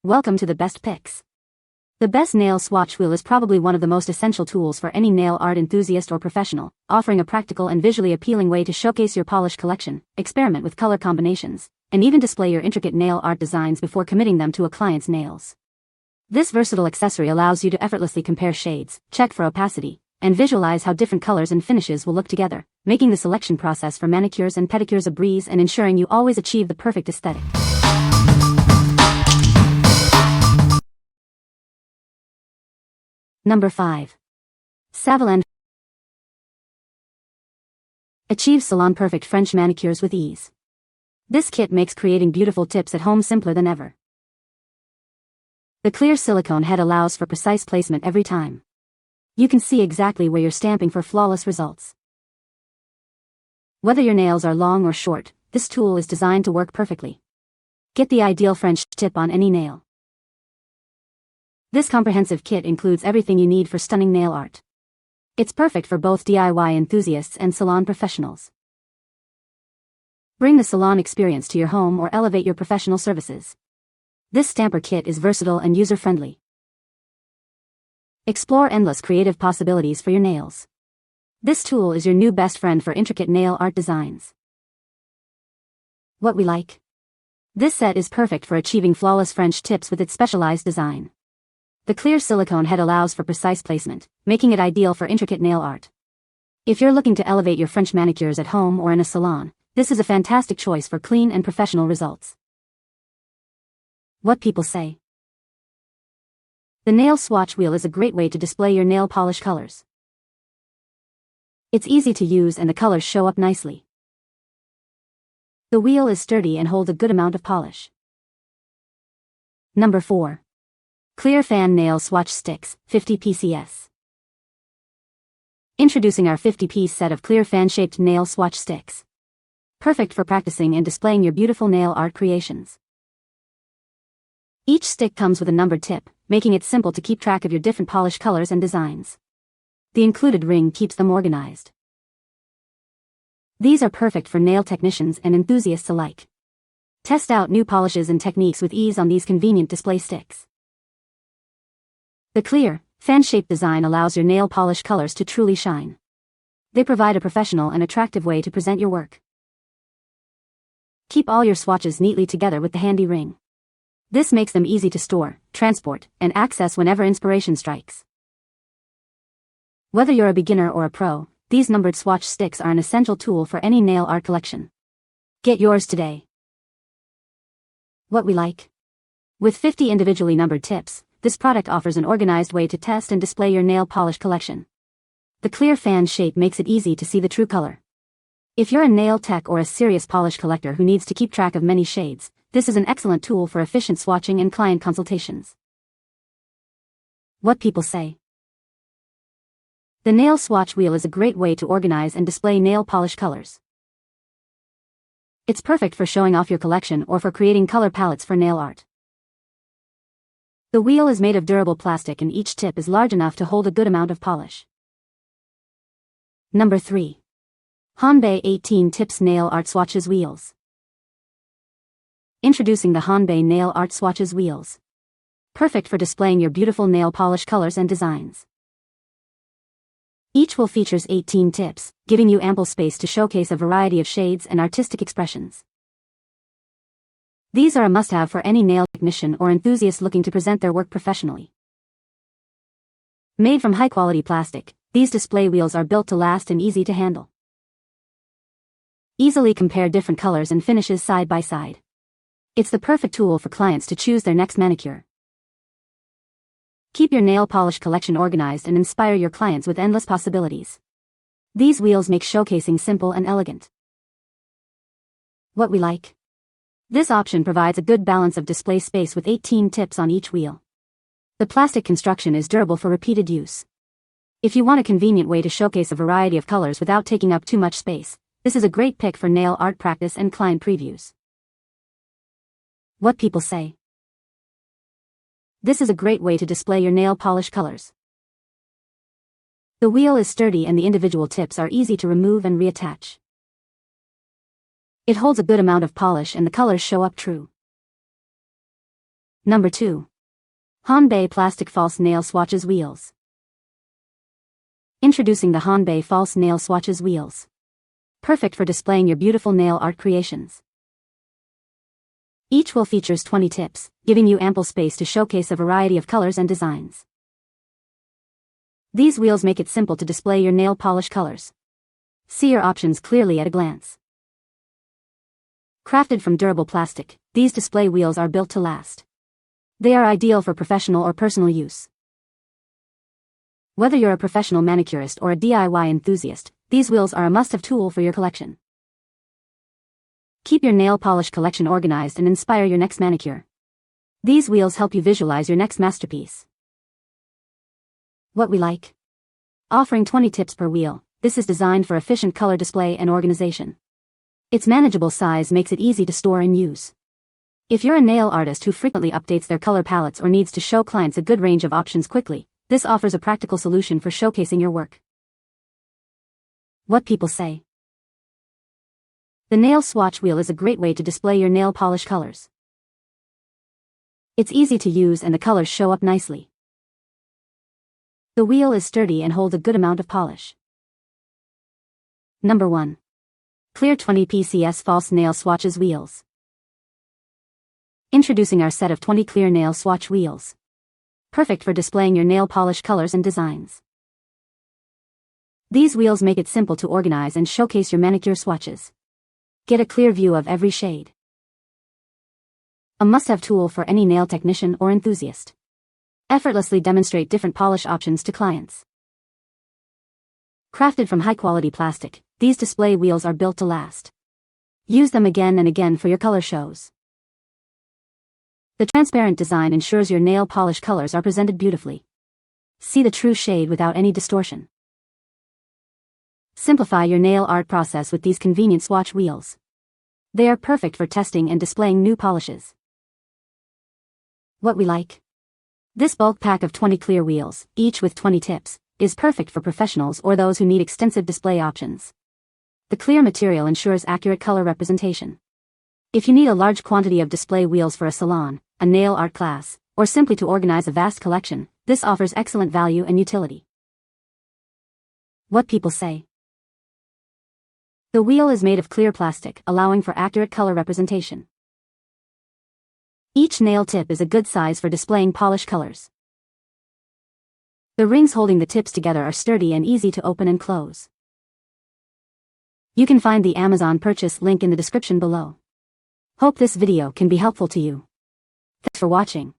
Welcome to the best picks. The best nail swatch wheel is probably one of the most essential tools for any nail art enthusiast or professional, offering a practical and visually appealing way to showcase your polish collection, experiment with color combinations, and even display your intricate nail art designs before committing them to a client's nails. This versatile accessory allows you to effortlessly compare shades, check for opacity, and visualize how different colors and finishes will look together, making the selection process for manicures and pedicures a breeze and ensuring you always achieve the perfect aesthetic. Number 5. Saviland. Achieve salon-perfect French manicures with ease. This kit makes creating beautiful tips at home simpler than ever. The clear silicone head allows for precise placement every time. You can see exactly where you're stamping for flawless results. Whether your nails are long or short, this tool is designed to work perfectly. Get the ideal French tip on any nail. This comprehensive kit includes everything you need for stunning nail art. It's perfect for both DIY enthusiasts and salon professionals. Bring the salon experience to your home or elevate your professional services. This stamper kit is versatile and user-friendly. Explore endless creative possibilities for your nails. This tool is your new best friend for intricate nail art designs. What we like. This set is perfect for achieving flawless French tips with its specialized design. The clear silicone head allows for precise placement, making it ideal for intricate nail art. If you're looking to elevate your French manicures at home or in a salon, this is a fantastic choice for clean and professional results. What people say. The Nail Swatch Wheel is a great way to display your nail polish colors. It's easy to use and the colors show up nicely. The wheel is sturdy and holds a good amount of polish. Number 4. Clear Fan Nail Swatch Sticks, 50 PCS. Introducing our 50-piece set of clear fan-shaped nail swatch sticks. Perfect for practicing and displaying your beautiful nail art creations. Each stick comes with a numbered tip, making it simple to keep track of your different polish colors and designs. The included ring keeps them organized. These are perfect for nail technicians and enthusiasts alike. Test out new polishes and techniques with ease on these convenient display sticks. The clear, fan-shaped design allows your nail polish colors to truly shine. They provide a professional and attractive way to present your work. Keep all your swatches neatly together with the handy ring. This makes them easy to store, transport, and access whenever inspiration strikes. Whether you're a beginner or a pro, these numbered swatch sticks are an essential tool for any nail art collection. Get yours today. What we like. With 50 individually numbered tips, this product offers an organized way to test and display your nail polish collection. The clear fan shape makes it easy to see the true color. If you're a nail tech or a serious polish collector who needs to keep track of many shades, this is an excellent tool for efficient swatching and client consultations. What people say. The Nail Swatch Wheel is a great way to organize and display nail polish colors. It's perfect for showing off your collection or for creating color palettes for nail art. The wheel is made of durable plastic and each tip is large enough to hold a good amount of polish. Number 3. Honbay 18 Tips Nail Art Swatches Wheels. Introducing the Honbay Nail Art Swatches Wheels. Perfect for displaying your beautiful nail polish colors and designs. Each wheel features 18 tips, giving you ample space to showcase a variety of shades and artistic expressions. These are a must-have for any nail technician or enthusiast looking to present their work professionally. Made from high-quality plastic, these display wheels are built to last and easy to handle. Easily compare different colors and finishes side by side. It's the perfect tool for clients to choose their next manicure. Keep your nail polish collection organized and inspire your clients with endless possibilities. These wheels make showcasing simple and elegant. What we like. This option provides a good balance of display space with 18 tips on each wheel. The plastic construction is durable for repeated use. If you want a convenient way to showcase a variety of colors without taking up too much space, this is a great pick for nail art practice and client previews. What people say. This is a great way to display your nail polish colors. The wheel is sturdy and the individual tips are easy to remove and reattach. It holds a good amount of polish and the colors show up true. Number 2. Honbay Plastic False Nail Swatches Wheels. Introducing the Honbay False Nail Swatches Wheels. Perfect for displaying your beautiful nail art creations. Each wheel features 20 tips, giving you ample space to showcase a variety of colors and designs. These wheels make it simple to display your nail polish colors. See your options clearly at a glance. Crafted from durable plastic, these display wheels are built to last. They are ideal for professional or personal use. Whether you're a professional manicurist or a DIY enthusiast, these wheels are a must-have tool for your collection. Keep your nail polish collection organized and inspire your next manicure. These wheels help you visualize your next masterpiece. What we like. Offering 20 tips per wheel, this is designed for efficient color display and organization. Its manageable size makes it easy to store and use. If you're a nail artist who frequently updates their color palettes or needs to show clients a good range of options quickly, this offers a practical solution for showcasing your work. What people say. The Nail Swatch Wheel is a great way to display your nail polish colors. It's easy to use and the colors show up nicely. The wheel is sturdy and holds a good amount of polish. Number 1. Clear 20 PCS False Nail Swatches Wheels. Introducing our set of 20 clear nail swatch wheels. Perfect for displaying your nail polish colors and designs. These wheels make it simple to organize and showcase your manicure swatches. Get a clear view of every shade. A must-have tool for any nail technician or enthusiast. Effortlessly demonstrate different polish options to clients. Crafted from high-quality plastic, these display wheels are built to last. Use them again and again for your color shows. The transparent design ensures your nail polish colors are presented beautifully. See the true shade without any distortion. Simplify your nail art process with these convenient swatch wheels. They are perfect for testing and displaying new polishes. What we like. This bulk pack of 20 clear wheels, each with 20 tips, is perfect for professionals or those who need extensive display options. The clear material ensures accurate color representation. If you need a large quantity of display wheels for a salon, a nail art class, or simply to organize a vast collection, this offers excellent value and utility. What people say. The wheel is made of clear plastic, allowing for accurate color representation. Each nail tip is a good size for displaying polish colors. The rings holding the tips together are sturdy and easy to open and close. You can find the Amazon purchase link in the description below. Hope this video can be helpful to you. Thanks for watching.